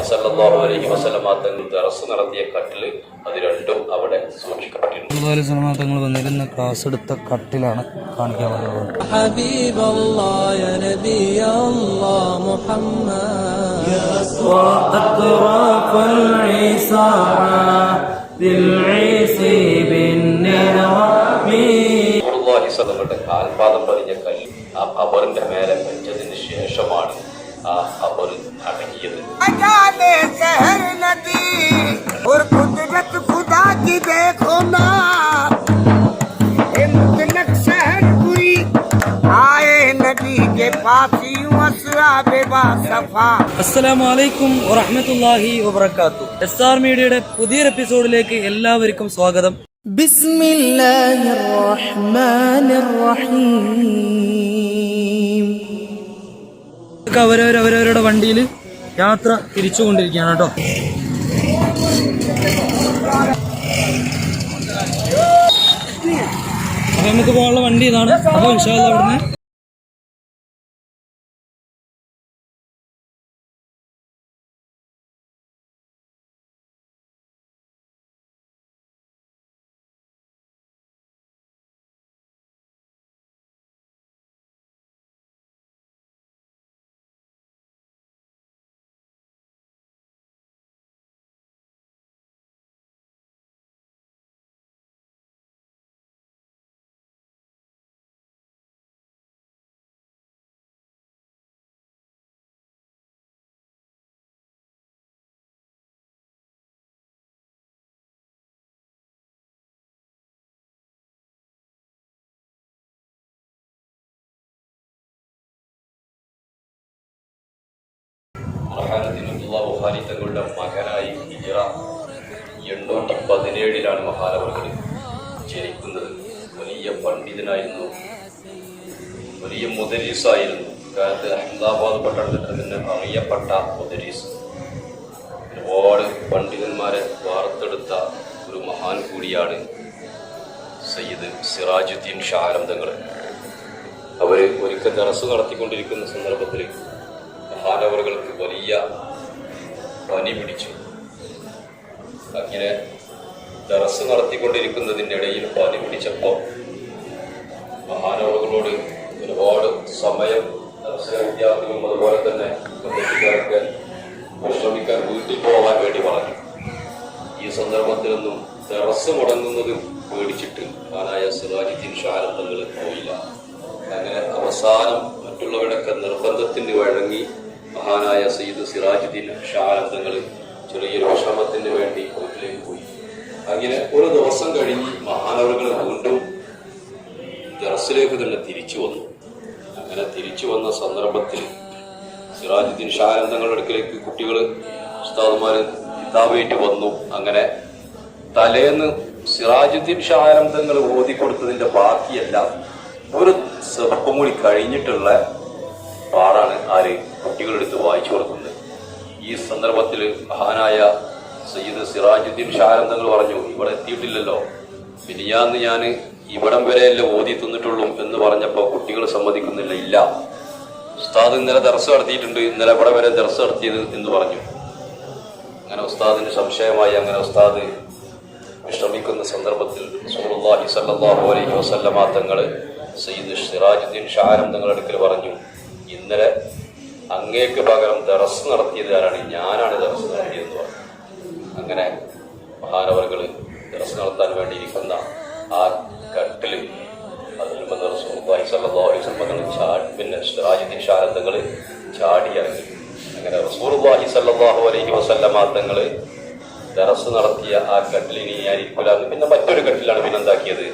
സല്ലല്ലാഹു അലൈഹി വസല്ലമ തങ്ങൾ ദർസ് നടത്തിയ കട്ടില് അത് രണ്ടും അവിടെ സൂക്ഷിക്കപ്പെട്ടിട്ടുണ്ട്. തങ്ങൾ വന്നിരുന്ന ക്ലാസ് എടുത്ത കട്ടിലാണ് കാണിക്കാൻ വന്നത്. തങ്ങളുടെ കാൽപാദം പതിഞ്ഞ കല്ല് ആ ഖബറിന്റെ മേലെ വെച്ചതിന് ശേഷമാണ് ആ ഖബർ അടങ്ങിയത്. അസ്സലാമു അലൈക്കും വറഹ്മത്തുള്ളാഹി വബറകാതുഹു. എസ്ആർ മീഡിയയുടെ പുതിയൊരു എപ്പിസോഡിലേക്ക് എല്ലാവർക്കും സ്വാഗതം. ബിസ്മില്ലാഹിർ റഹ്മാനിർ റഹീം. അവരവരുടെ വണ്ടിയിൽ യാത്ര തിരിച്ചുകൊണ്ടിരിക്കുകയാണ് കേട്ടോ. അപ്പൊ നമുക്ക് പോകാനുള്ള വണ്ടി ഇതാണ്. അപ്പൊ ഇൻഷാ അല്ലാഹ് അവിടുന്ന് ബുഖാരി തങ്ങളുടെ മകനായി ഹിജ്റ 817 മഹാനവർകൾ ജനിക്കുന്നത്. വലിയ പണ്ഡിതനായിരുന്നു, വലിയ മുദരീസായിരുന്നു. കാലത്ത് അഹമ്മദാബാദ് പട്ടണത്തിൽ നിന്ന് അറിയപ്പെട്ട മുദരീസ്. ഒരുപാട് പണ്ഡിതന്മാരെ വാർത്തെടുത്ത ഒരു മഹാൻ കൂടിയാണ് സയ്യിദ് സിറാജുദ്ദീൻ ഷാ ആലം തങ്ങൾ. അവർ ഒരിക്കൽ ദർസ് നടത്തിക്കൊണ്ടിരിക്കുന്ന സന്ദർഭത്തിൽ മഹാനവറുകൾക്ക് വലിയ പനി പിടിച്ചു. അങ്ങനെ ദർസ് നടത്തിക്കൊണ്ടിരിക്കുന്നതിൻ്റെ ഇടയിൽ പനി പിടിച്ചപ്പോൾ മഹാനവറുകളോട് ഒരുപാട് സമയം വിദ്യാർത്ഥികളും അതുപോലെ തന്നെ കമ്മിറ്റിക്കാർക്ക് വിശ്രമിക്കാൻ വീട്ടിൽ പോകാൻ വേണ്ടി പറഞ്ഞു. ഈ സന്ദർഭത്തിലൊന്നും ദർസ് മുടങ്ങുന്നത് പേടിച്ചിട്ട് മഹാനായ സിറാജുദ്ദീൻ ഷാ ആലം തങ്ങൾ പോയില്ല. അങ്ങനെ അവസാനം മറ്റുള്ളവരുടെയൊക്കെ നിർബന്ധത്തിന് വഴങ്ങി മഹാനായ സയ്യിദ് സിറാജുദ്ദീൻ ഷാ ആലം തങ്ങൾ ചെറിയൊരു വിശ്രമത്തിന് വേണ്ടി വീട്ടിലേക്ക് പോയി. അങ്ങനെ ഒരു ദിവസം കഴിഞ്ഞ് മഹാനവറുകൾ വീണ്ടും ദർസിലേക്ക് തന്നെ തിരിച്ചു വന്നു. അങ്ങനെ തിരിച്ചു വന്ന സന്ദർഭത്തിൽ സിറാജുദ്ദീൻ ഷാ ആലം തങ്ങളുടെ അടുക്കലേക്ക് കുട്ടികൾ ഉസ്താദുമാർ കിതാബേറ്റ് വന്നു. അങ്ങനെ തലേന്ന് സിറാജുദ്ദീൻ ഷാ ആലം തങ്ങൾ ഓതിക്കൊടുത്തതിന്റെ ബാക്കിയല്ല ഒരു സെപ്പും കൂടി കഴിഞ്ഞിട്ടുള്ള പാടാണ് ആര് കുട്ടികളെടുത്ത് വായിച്ചു കൊടുക്കുന്നത്. ഈ സന്ദർഭത്തിൽ മഹാനായ സയ്യിദ് സിറാജുദ്ദീൻ ഷാ ആലം തങ്ങൾ പറഞ്ഞു, ഇവിടെ എത്തിയിട്ടില്ലല്ലോ, മിനിയാന്ന് ഞാൻ ഇവിടം വരെയല്ലേ ഓതി തന്നിട്ടുള്ളൂ എന്ന് പറഞ്ഞപ്പോൾ കുട്ടികൾ സമ്മതിക്കുന്നില്ല. ഇല്ല, ഉസ്താദ് ഇന്നലെ ദർസ് നടത്തിയിട്ടുണ്ട്, ഇന്നലെ ഇവിടെ വരെ ദർസ് നടത്തിയത് എന്ന് പറഞ്ഞു. അങ്ങനെ ഉസ്താദിന് സംശയമായി. അങ്ങനെ ഉസ്താദ് വിശ്രമിക്കുന്ന സന്ദർഭത്തിൽ റസൂലുള്ളാഹി സ്വല്ലല്ലാഹു അലൈഹി വസല്ലമ തങ്ങൾ സയ്യിദ് സിറാജുദ്ദീൻ ഷാ ആലം തങ്ങളുടെ അടുക്കൽ പറഞ്ഞു, ഇന്നലെ അങ്ങേക്ക് പകരം ദർസ് നടത്തിയത് ആരാണ്? ഞാനാണ് ദർസ് നടത്തിയതെന്ന് പറഞ്ഞു. അങ്ങനെ മഹാനവറുകൾ ദർസ് നടത്താൻ വേണ്ടിയിരിക്കുന്ന ആ കട്ടില് അതിൽ വന്ന് റസൂലുള്ളാഹി സ്വല്ലല്ലാഹു അലൈഹി വസല്ലം തങ്ങൾ പിന്നെ സിറാജുദ്ദീൻ ഷാ ആലം തങ്ങൾ ചാടി ഇറങ്ങി. അങ്ങനെ റസൂലുള്ളാഹി സ്വല്ലല്ലാഹു അലൈഹി വസല്ലമ തങ്ങൾ ദർസ് നടത്തിയ ആ കട്ടിലിന് ഞാനിരിക്കില്ലാന്ന് പിന്നെ മറ്റൊരു കട്ടിലാണ് പിന്നെന്താക്കിയത്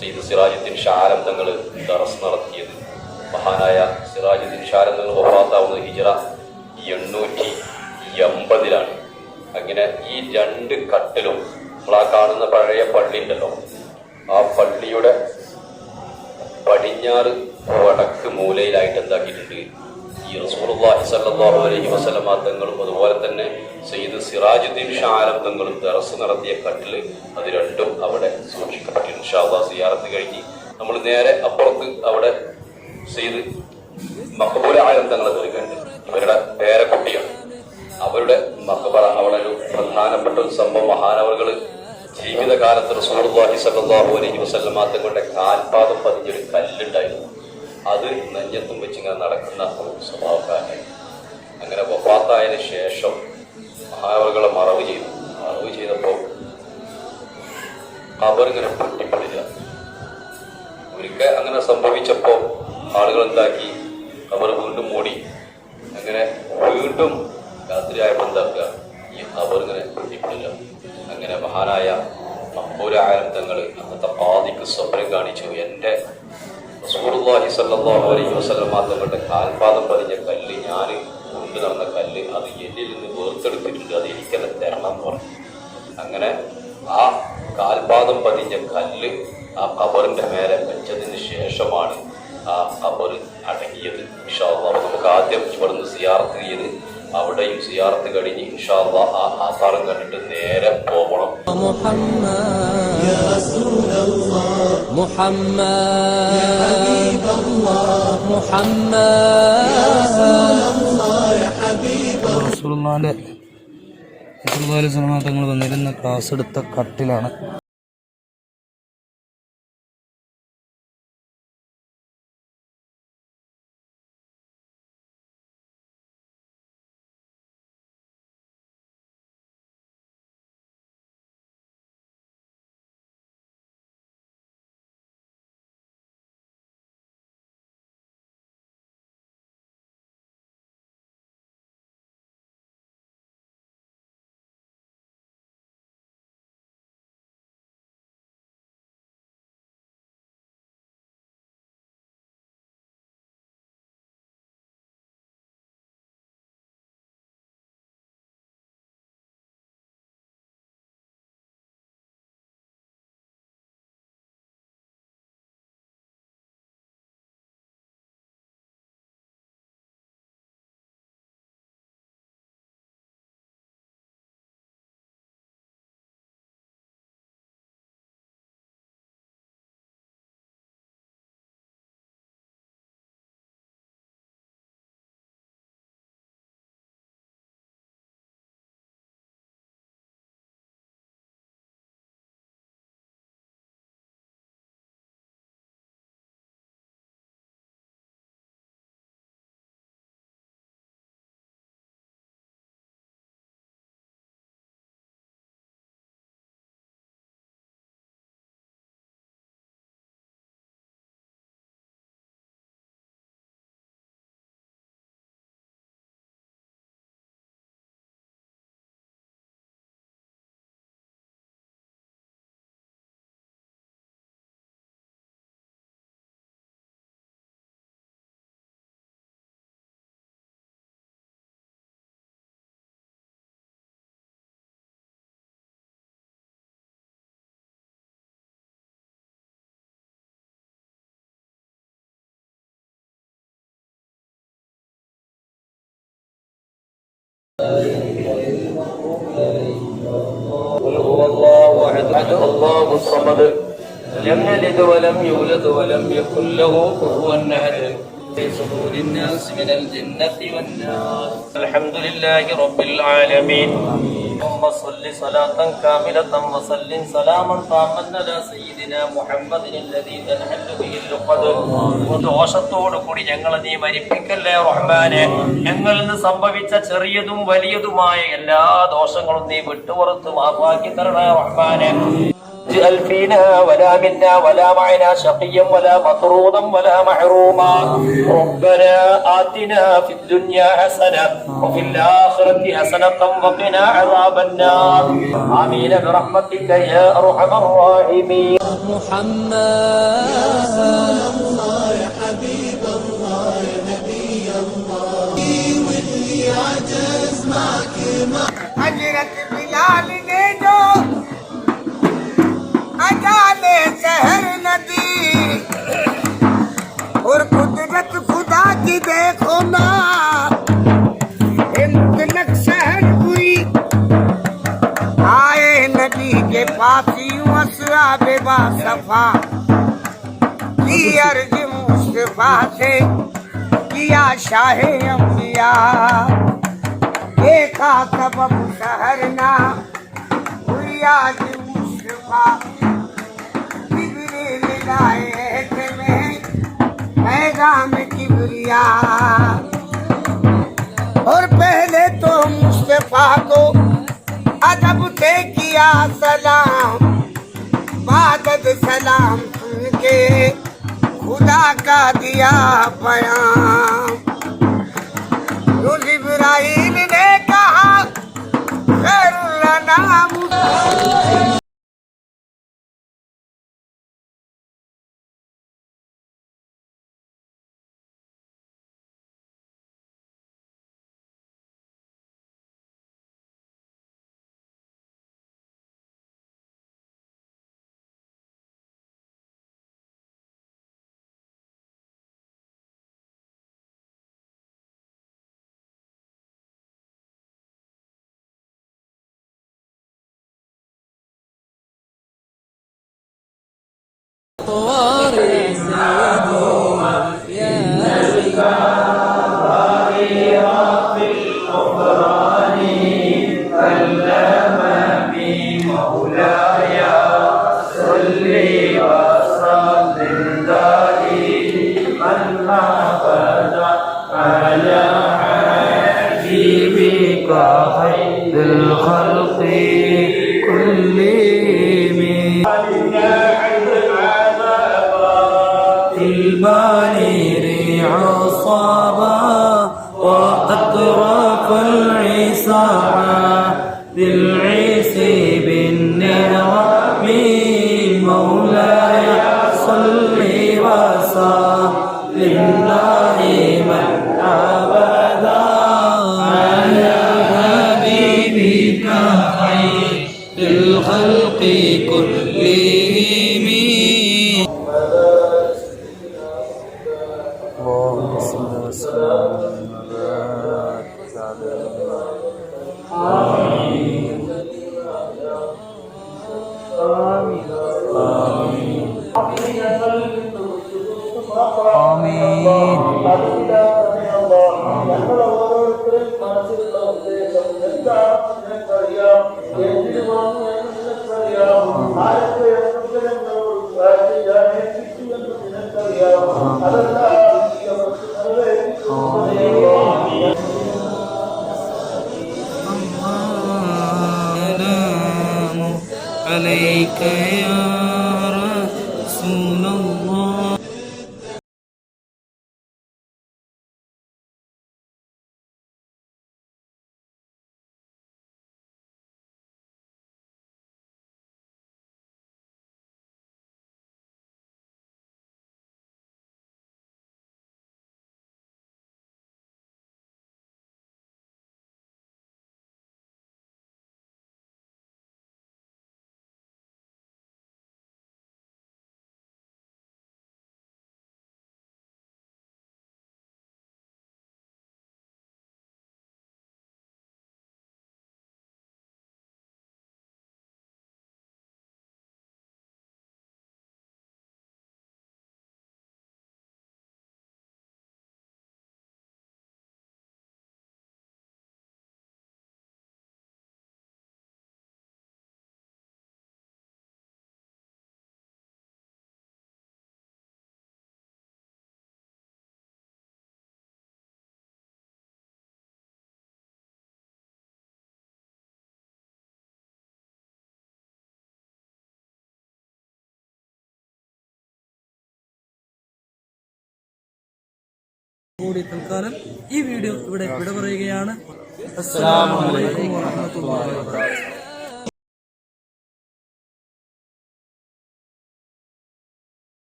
സയ്യിദ് സിറാജുദ്ദീൻ ഷാ ആലം തങ്ങൾ ദർസ് നടത്തിയത്. മഹാനായ സിറാജുദ്ദീൻ ഷാ ആലം തങ്ങൾ വഫാത്താവുന്നത് ഹിജ്റ 880. അങ്ങനെ ഈ രണ്ട് കട്ടിലും നമ്മൾ ആ കാണുന്ന പഴയ പള്ളി ഉണ്ടല്ലോ, ആ പള്ളിയുടെ പടിഞ്ഞാറ് വടക്ക് മൂലയിലായിട്ട് എന്താക്കിയിട്ടുണ്ട് ഈ റസൂലുള്ളാഹി സ്വല്ലല്ലാഹു അലൈഹി വസല്ലമ തങ്ങളും അതുപോലെ തന്നെ സയ്യിദ് സിറാജുദ്ദീൻ ഷാ ആലം തങ്ങളും ദർസ് നടത്തിയ കട്ടില് അത് രണ്ടും അവിടെ സൂക്ഷിക്കപ്പെട്ടിട്ടുണ്ട്. ഇൻഷാ അല്ലാഹ് സിയാറത്ത് കഴിഞ്ഞ് നമ്മൾ നേരെ അപ്പുറത്ത് അവിടെ സയ്യിദ് മഖബൂൽ ആലം തങ്ങളെ നൽകുന്നുണ്ട്. ഇവരുടെ പേരക്കുട്ടിയാണ്. അവരുടെ മഖബറ അവിടെ ഒരു പ്രധാനപ്പെട്ട ഒരു സംഭവം മഹാനവറുകൾ ജീവിതകാലത്ത് റസൂലുള്ളാഹി സ്വല്ലല്ലാഹു അലൈഹി വസല്ലം തങ്ങളുടെ കാൽപാദം പതിഞ്ഞൊരു കല്ലുണ്ടായിരുന്നു. അത് നെഞ്ഞത്തും വെച്ച് ഇങ്ങനെ നടക്കുന്ന ഒരു സ്വഭാവക്കാരനായി. അങ്ങനെ വഫാത്തായതിനു ശേഷം മഹാനവറുകളെ മറവ് ചെയ്തപ്പോൾ ഖബറിങ്ങനെ പൊട്ടിപ്പൊളില്ല. ഒരിക്കൽ അങ്ങനെ സംഭവിച്ചപ്പോൾ ആളുകൾ എന്താക്കി, ഖബർ വീണ്ടും മൂടി. അങ്ങനെ വീണ്ടും രാത്രിയായപ്പോൾ എന്താക്കുക, ഈ ഖബറിങ്ങനെ പൊട്ടിപ്പൊളില്ല. അങ്ങനെ മഹാനായ മഖബൂലായ തങ്ങൾ അന്നത്തെ ഖാദിക്ക് സ്വപ്നം കാണിച്ചു, എൻ്റെ റസൂലുള്ളാഹി സ്വല്ലല്ലാഹു അലൈഹി വസല്ലം തങ്ങളുടെ കാൽപാദം പതിഞ്ഞ കല്ല്, ഞാൻ കൊണ്ടു നടന്ന കല്ല്, അത് എന്നിൽ നിന്ന് വേർത്തെടുത്തിട്ടുണ്ട്, അത് എനിക്കെന്നെ തരണം എന്ന് പറഞ്ഞു. അങ്ങനെ ആ കാൽപാദം പതിഞ്ഞ കല്ല് ആ ഖബറിന്റെ മേലെ വെച്ചതിന് ശേഷമാണ് ആ ഖബർ അടങ്ങിയത്. ഇൻഷാ അല്ലാഹ് നമുക്ക് ആദ്യം ഇവിടുന്ന് സിയാറത്ത് ചെയ്ത് അവിടെയും സിയാറത്ത് കഴിഞ്ഞ് ഇൻഷാ അല്ലാഹ് ആ ആധാരം കണ്ടിട്ട് നേരെ പോകണം. തങ്ങൾ വന്നിരുന്ന ക്ലാസ് എടുത്ത കട്ടിലാണ്. الله الصمد لم يلد ولم يولد ولم يكن له كفوا احد في صدور الناس من الجنة والنار. الحمد لله رب العالمين. اللهم صل صلاة كاملة وسلم سلاما تاما على سيدنا محمد الذي تنحل به العقد. ദോഷത്തോടു കൂടി ഞങ്ങളെ നീ മരിപ്പിക്കല്ലേ റഹ്മാനെ. ഞങ്ങളിൽ നിന്ന് സംഭവിച്ച ചെറിയതും വലിയതുമായ എല്ലാ ദോഷങ്ങളും നീ വിട്ടുപുറത്ത് മാപ്പാക്കി തരണേ റഹ്മാനെ. اجعل فينا ولا منا ولا معنا شقيا ولا مطرودا ولا محروما. ربنا آتنا في الدنيا حسنة وفي الآخرة حسنة وقنا عذاب النار. آمين برحمتك يا أرحم الراحمين. محمد يا حبيب الله يا نبي الله. واللي عجز معك ما حجرة بلال نيجو अजाले शहर नदी और कुदरत खुदा की देखो ना मुतलक शहर हुई आए नदी के पास यूं असराबे बासफा की अर्ज मुस्तफा से किया शाहे अंबिया देखा सबब शहर ना हुआ मुस्तफा जिब्रील लाए में पैगाम किबरिया। और पहले तो मुस्तफा को अदब से किया सलाम, बादद सलाम सुन के खुदा का दिया बयान। रोज इब्राहीम ने कहा खैरुल अनाम। وأطراف العصابة بالعيس بالنعم مولاي صل وسلم دائما أبدا على حبيبك خير الخلق كلهم. اللهم صل وسلم عليك يا رسول الله. കൂടി തൽക്കാലം ഈ വീഡിയോ ഇവിടെ വിട പറയുകയാണ്. അസ്സലാമു അലൈക്കും വറഹ്മത്തുള്ളാഹി വബറകാതുഹു.